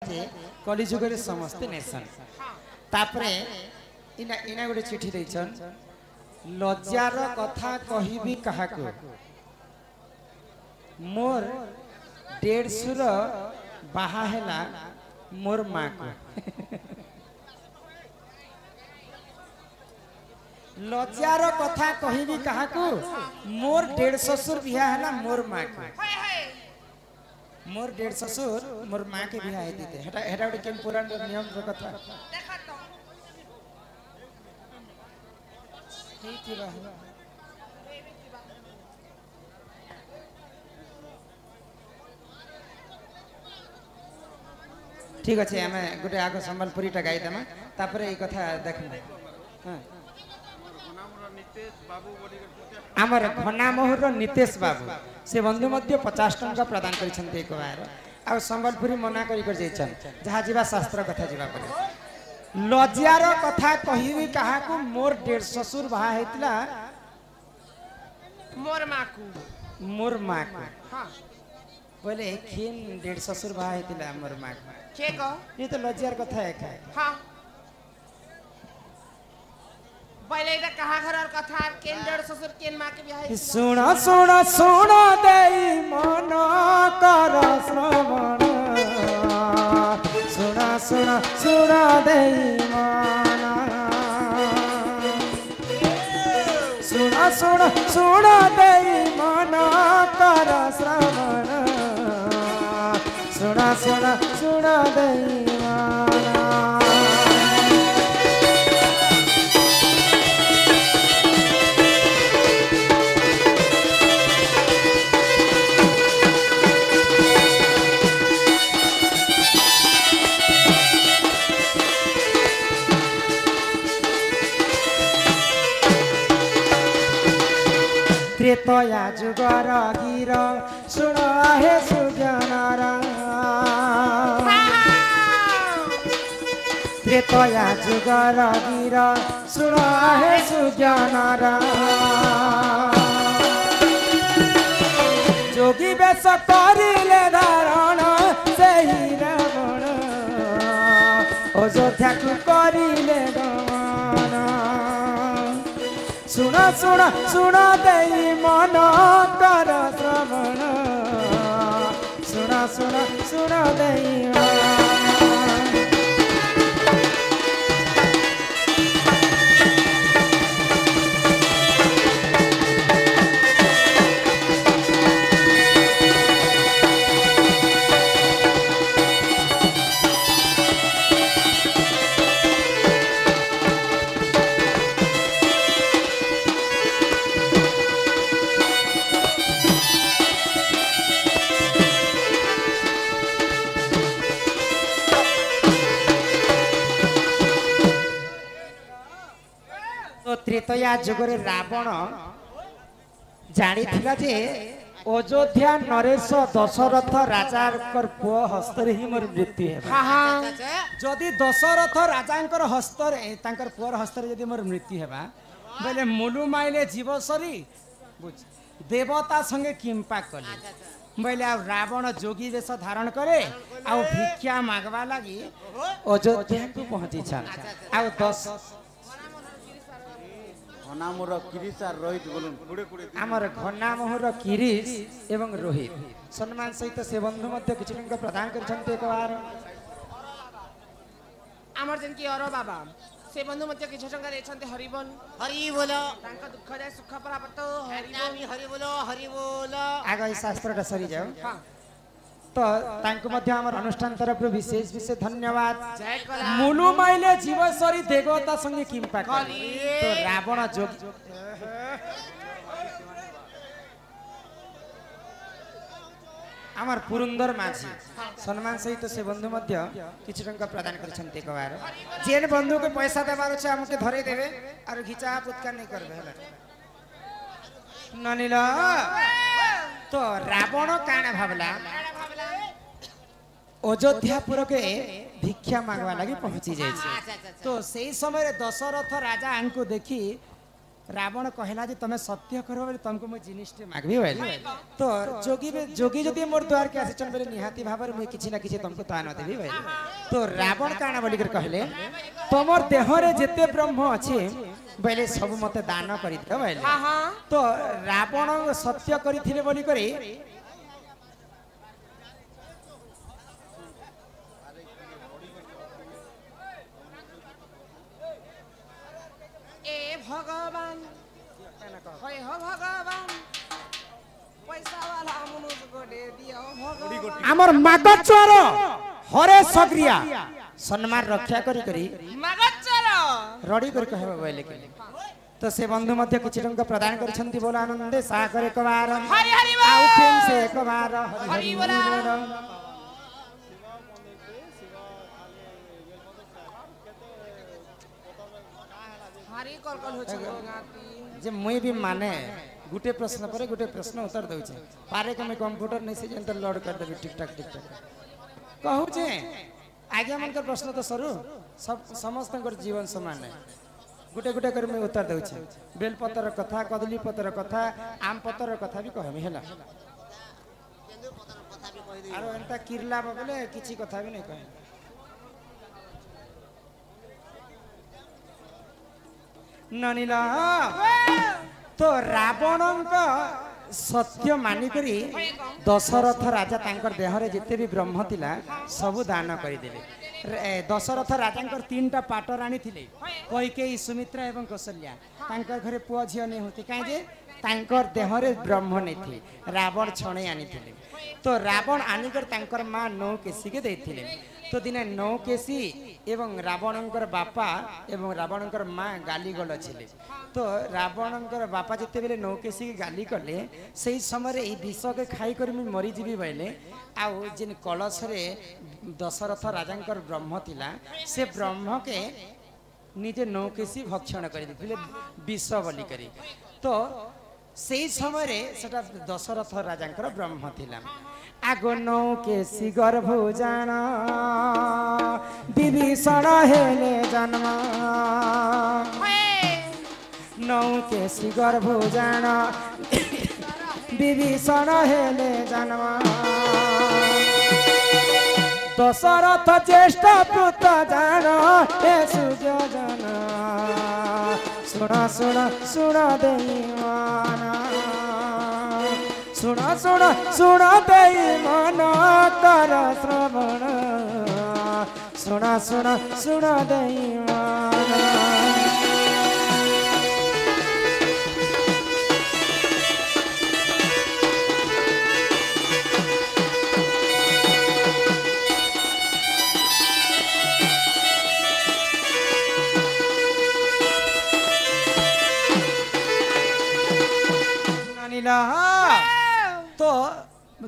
जे कलिजुग रे समस्ते नेसन तापरे इना इना गोटे चिठी दैछन लज्जार कथा कहिबी काहाको मोर 150 बाहा हैला मोर माँ को लज्जार कथा कहिबी काहाको मोर 150 ससुर बिहा हैला मोर माँ को मोर 150 ससुर मोर माँ के बिहा है दीते हेटा हेटा गोटे केन पुराण नियम रो कथा देखा तो ठीक बा ठीक अच्छे आम गोटे आग संबलपुरी टा गाई देमा तापर ए कथा देखना हां आमर घनामोहर नितेश बाबू से बंधु मध्य 50 टंका प्रदान करिसंते एक बार आ संबलपुरी मना करि कर जैछन जहा जीवा शास्त्र कथा जीवा पड़े लज्जार कथा कहिबी काहा को मोर 150 ससुर बहा हेतला मोर मां को हां बोले खिन 150 ससुर बहा हेतला मोर मां को के को ये तो लज्जार कथा है हां पहले इधर कहा घर और कथा केन 150 ससुर केन मां के बियाह सुना सुना सुना देई मन कर श्रवण सुना सुना सुना देई मन सुना सुना सुना देई मन कर श्रवण सुना सुना सुना देई मन त्रेतया जुगर गिर सुन हे सुजनर त्रेतया जुगर गिर सुन हे सुजनर जोगी बेश करिले धारण सेही रावण अयोध्या को करिले गमन सुना सुना सुना देई मन कर श्रवण सुना सुना सुना देई त्रेतया जुगरे रावण जानी थिला जे अयोध्या नरेश दशरथ राजा पुओ हस्तर ही मोर मृत्यु है जदि दशरथ राजा हस्तर पुओर हस्तर जदि मोर मृत्यु है बोले मुलु माइले जीव सरी देवता संगे किंपा कले बोले आ रावण जोगी वेश धारण करे आ भिक्षा मागवा लगी अयोध्या को पहुंची आ 10 घनामोहर किरीश और रोहित बोलूं आमर घनामोहर किरीश एवं रोहित सम्मान सहित से बंधु मध्य किछि टंका प्रदान करछन्ते एक बार आमर जन की और बाबा से बंधु मध्य किछि टंका देछन्ते हरि बोलो तांका दुख जाय सुख प्राप्त हरि बोलो आगे शास्त्रटा सरी जाओ हां तो तांको मध्य हमर अनुष्ठान तरफ विशेष विशेष धन्यवाद मुलु माइले जीव सरी देवता संगे किंपा करी तो रावण जोगी हमर पुरंदर माझी सम्मान सहित से बंधु मध्य किछि टंका प्रदान करछन्ते एक बार जेन बंधु के पैसा देबार छै हमके धरे देबे और घिचा पुतका नहीं करबे हला ननिला तो रावण काना भाबला अयोध्यापुर के भिक्षा मांगवा लगी पहुंची जाए तो से समय दशरथ राजा को देखी रावण कहला जे तमे सत्य करो बोले तुमको मैं जिनिसटे मागबी बोले तो जोगी जदि मोर द्वार के आसिचन बोले निहाती भाबर मैं किछि ना किछि तुमको तान देबी बोले तो रावण काना बोली कर कहले तमर देह रे जेते ब्रह्म अछि बोले सब मते दान करि दियो बोले तो रावण सत्य करिथिले बोली करे ए भगवान होय हो भगवान पैसा वाला मनुष्य को दे दियो भगवान हमर मागचर हरे सग्रिया सम्मान रक्षा करी करी मगचर रडी कर कहबा बोले के तो से बंधु मध्य किछि टंका प्रदान करछंती बोला आनंदे सागर एक बार हरि हरि बोल आउ प्रेम से एक बार हरि बोल हरि कलकल हो छ गाती जे मुई भी माने गुटे प्रश्न पर गुटे प्रश्न उत्तर दउ छे पारे के मैं कंप्यूटर नहीं से जंतर लोड कर देबी टिक टाक कहू छे आगे मन कर प्रश्न तो सरू सब समस्त कर जीवन समान है गुटे गुटे कर मैं उत्तर दउ छे बेल पत्र कथा कदली पत्र कथा आम पत्र कथा भी कहमी हैला आरो एंता किरला बोले किछि कथा भी नहीं कहे ननिला तो रावण सत्य मानिकरी दशरथ राजा तांकर देह रे जिते भी ब्रह्म थिला सब दान करदेले दशरथ राजा तीनटा पाट राणी थिले कैकेयी सुमित्रा एवं कौशल्या तांकर घरे पुआ झियो नहीं होती कहीं जे तांकर देह रे ब्रह्म नहीं थी रावण छणे आनी थिले तो रावण आनिकर तांकर मां नौ केसी के देथिले तो दिने नौ केसी एवं रावणंकर बापा एवं रावणंकर माँ गाली गल छिले तो रावणंकर बापा जिते बेले नौ केसी के गाली कले सही समय ये विष के खाई कर मुझे मरीजी बोले आउ जिन कलश रे दशरथ राजा ब्रह्म थिला से ब्रह्म के निजे नौ केसी भक्षण कर विष बोली करी तो सही समय सेटा दशरथ राजा ब्रह्म थिला आगो नौ केसी गर्भ जान विभीषण हेले जन्म नौ केसी गर्भ जान विभीषण हेले जन्म दशरथ ज्येष्ठ पुत्र जान हे सुजन सुन सुन सुन दैवाना सुन सुन सुन दई मन कर श्रवण सुन सुन सुन दई मन तो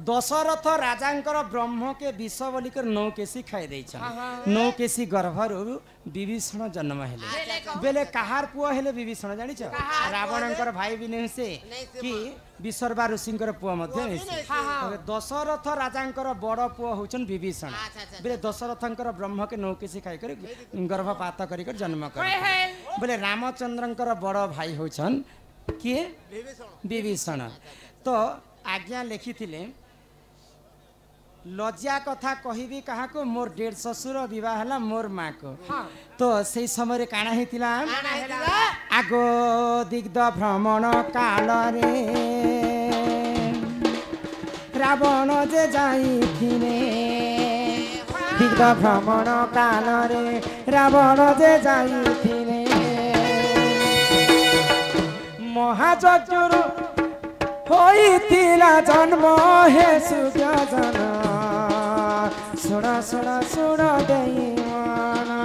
दशरथ राजांकर ब्रह्म के विष बोलिकर नौ केसी खाई दे नौ केसी गर्भर विभीषण जन्म हेले बेले कहार पुआ हेले विभीषण जानी रावणंकर भाई भी नहीं से कि विसर्वा ऋषिंकर पुआ मध्य दशरथ राजांकर बड़ पुआ होचन विभीषण बेले दशरथंकर ब्रह्म के नौ केसी खाई कर गर्भपात कर जन्म कर बोले रामचंद्रंकर बड़ भाई होचन किए विभीषण तो आज्ञा लिखी लज्जा कथा कहबी क्या को मोर डेढ़ ससुर विवाह है मोर माँ को तो से समय काना हेतिला आगो दिग्ध भ्रमण काल रे रावण जे जाइथिने दिग्ध भ्रमण काल रे रावण जे जाइथिने महायज्ञ होइथिला जन्म हे सुजन सुन सुन सुन दैवाना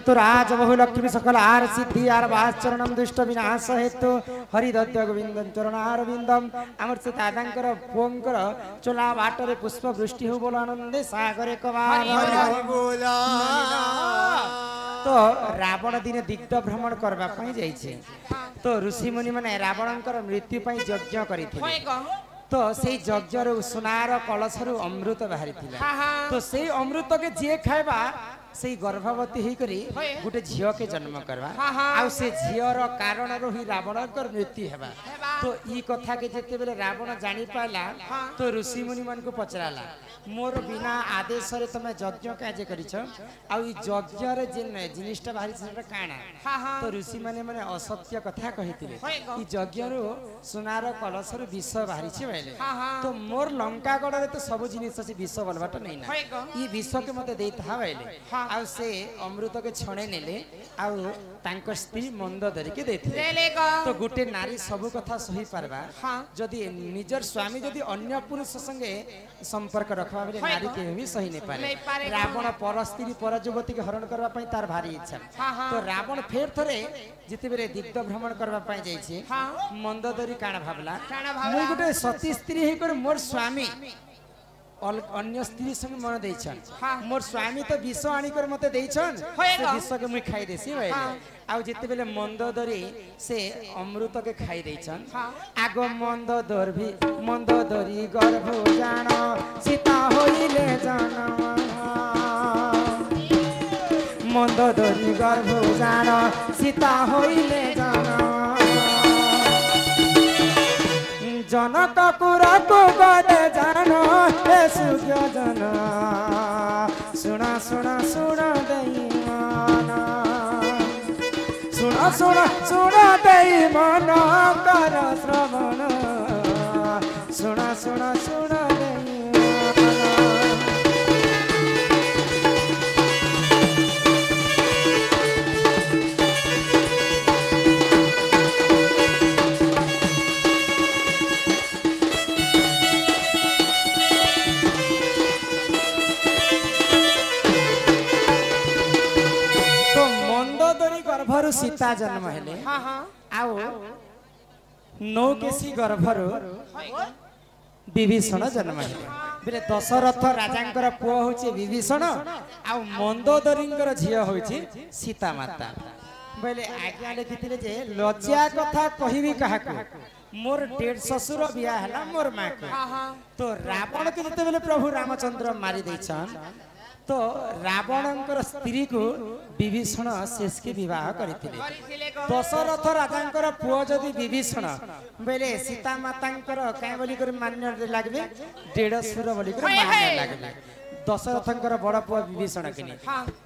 चतुराज बहु लक्ष्मी सकल आर सिद्धि आर वाचरणम दुष्ट विनाश हेतु हरिदत्त गोविंद चरणारविंदम आमर से दादांकर पुओंकर चोला बाटरे पुष्प वृष्टि हो बोल आनंदे सागरे कबार तो रावण दिन दिग्ध भ्रमण करबा पई जाई छे तो ऋषि मुनि माने रावणंकर मृत्यु पई यज्ञ करिथिले तो से यज्ञर सुनार कलशरु अमृत बाहरी तो से अमृत के जे खाइबा से गर्भवती ही करी गोटे झियो के जन्म करवा आ से झियर कारण रो ही रावण कर मृत्यु हेबा तो ई कथा के जेते बेले रावण जानी पाला तो ऋषि मुनि मन को पचराला मोर बिना आदेश रे तमे यज्ञ काजे करिछ आ ई यज्ञ रे जिन जिनिष्टा बाहरी सेटा काना तो ऋषि माने माने असत्य कथा कहितिले ई यज्ञ रो सुनार कलश रो विष बाहरी छ बेले तो मोर लंका गड़ रे तो सब जिनिस से विष बलबाट नै ना ई विष के मते देता बेले आ से अमृत के छणे नेले आ तांकर स्त्री मंद धरि के देथिले तो गुटे नारी सब कथा सही पारबा जदी निजर स्वामी जदी अन्य पुरुष संगे संपर्क रखबा बेले नारी के भी सही नै पारे रावण पर स्त्री पर युवती के हरण करबा पई तार भारी इच्छा तो रावण फेर थरे जिते बेले दिग्ध भ्रमण करबा पई जाई छे मंद धरि काना भाबला मु गुटे सती स्त्री हे कर मोर स्वामी अन्य स्त्री संग मन देछन मोर स्वामी तो विष आनी कर मते देछन से विष के मुई खाई देसी भाई आउ जिते बेले मंदोदरी से अमृत के खाई देछन आगो मंदोदरी गर्भ जान सीता होइले जान मंदोदरी गर्भ जान सीता होइले जान जनक कुरा को गदे जानो हे सूर्य जन सुना सुना सुना दैमाना सुना सुना सुना दैमाना कर श्रवण सुना सुना सुना गर्भरु सीता जन्म हेले आउ नौकेशी गर्भरु विभीषण जन्म हेले बेले दशरथ राजांकर पुओ होचे विभीषण आउ मंदोदरींकर झियो होची सीता माता बेले आज्ञा लिखिथिले जे लज्जा कथा कहिबी काहाकू मोर डेढ़ ससुर बिया हला मोर मां के तो रावण के जते बेले प्रभु रामचंद्र मारी दैछन तो रावणंकर स्त्री को विभीषण शेष के विवाह करथिले दशरथ राजांकर पुओ जदी विभीषण बेले सीता मातांकर काय बोली कर मान्य लागबे डेढ़ सुर बोली कर मान्य लागबे दशरथंकर बड़ पुओ विभीषण केनी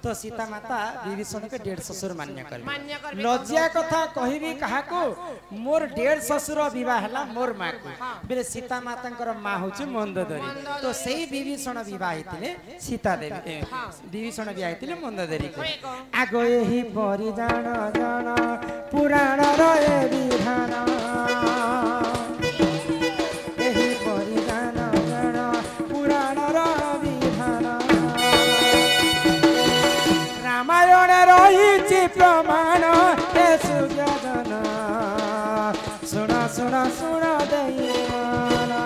तो सीता माता विभीषण के डेढ़ ससुर मान्य कर लज्जा कथा कहिबी काहाको मोर डेढ़ ससुर विवाह हला मोर मां को बेले सीता मातांकर मां होची मंदोदरी तो सेही विभीषण विवाह हितिले सीता देवी विभीषण विवाह हितिले मंदोदरी को आगो एही परि जान जान पुराण रे विधान एही परि जान जान पुराण रे विधान रामायण रहिछि प्रमाण हे सूर्य जन सुना सुना सुना दैमाना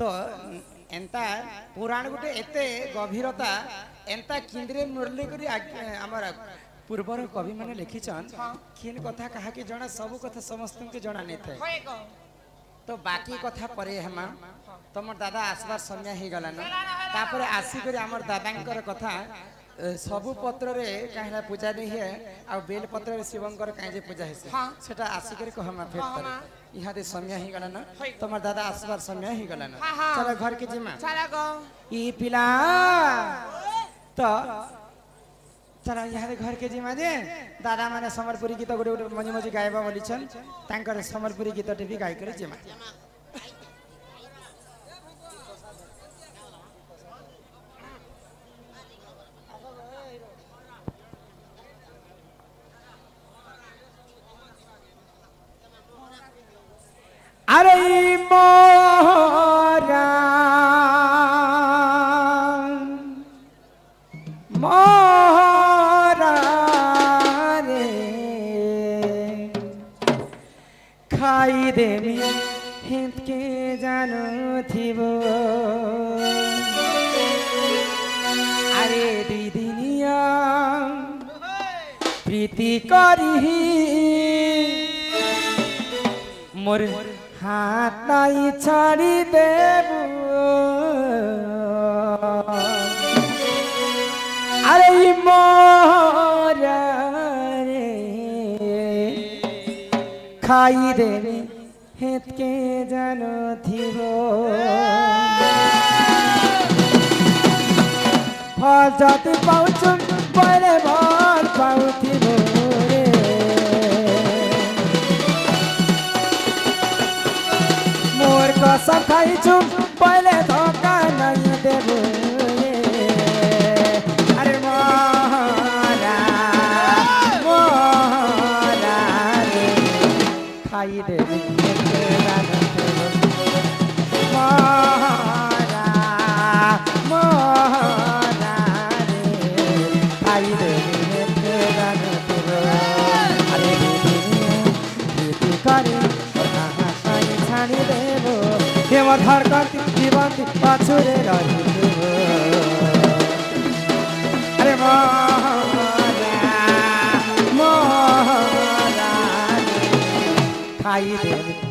तो एंता पुराण गुटे एते गभीरता एंता किंद्रे मुरली करी हमर पूर्वर कवि माने लिखिछन किन कथा कहा कि जणा सब कथा समस्त के जणा नहीं थे होए को तो बाकी कथा परे हेमा तुम दादा आसबार समय ही गला ना तापर आसी कर हमर दादांकर कथा सबु पत्र रे काहेला पूजा नहीं है आ बेल पत्र रे शिवंकर काहे जे पूजा हेसे सेटा आसी कर को हम फेर तर इहा दे समय ही गला ना तुम दादा आसबार समय ही गला ना चलो घर के जिमा चला गो ई पिला तो चला यहाँ घर के जिमा जे दादा माने समरपुरी गीत गोटे गोटे मझी मझी गायबा बोली छन तांकर समरपुरी गीत भी गाय कर जिमा अरे मोरा मोरा रे खाई देवी हित के जानो थिबो अरे दीदिनिया प्रीति करी मोर हाथ नहीं छाड़ी देबू अरे मोरा रे खाई देवी हेत के जानो थिबो फल जाति पाउछु बड़े भल पाउथिबो रे मोर कसम खाइछु पहले धोखा नहीं देबो अरे मोरा मोरा रे खाई देबी मोरा मोरा रे खाई देबी अरे प्रीति करी छानी देबो देव धरकती जीवन पाछुरे रहिबो अरे मोरा मोरा खाई देबो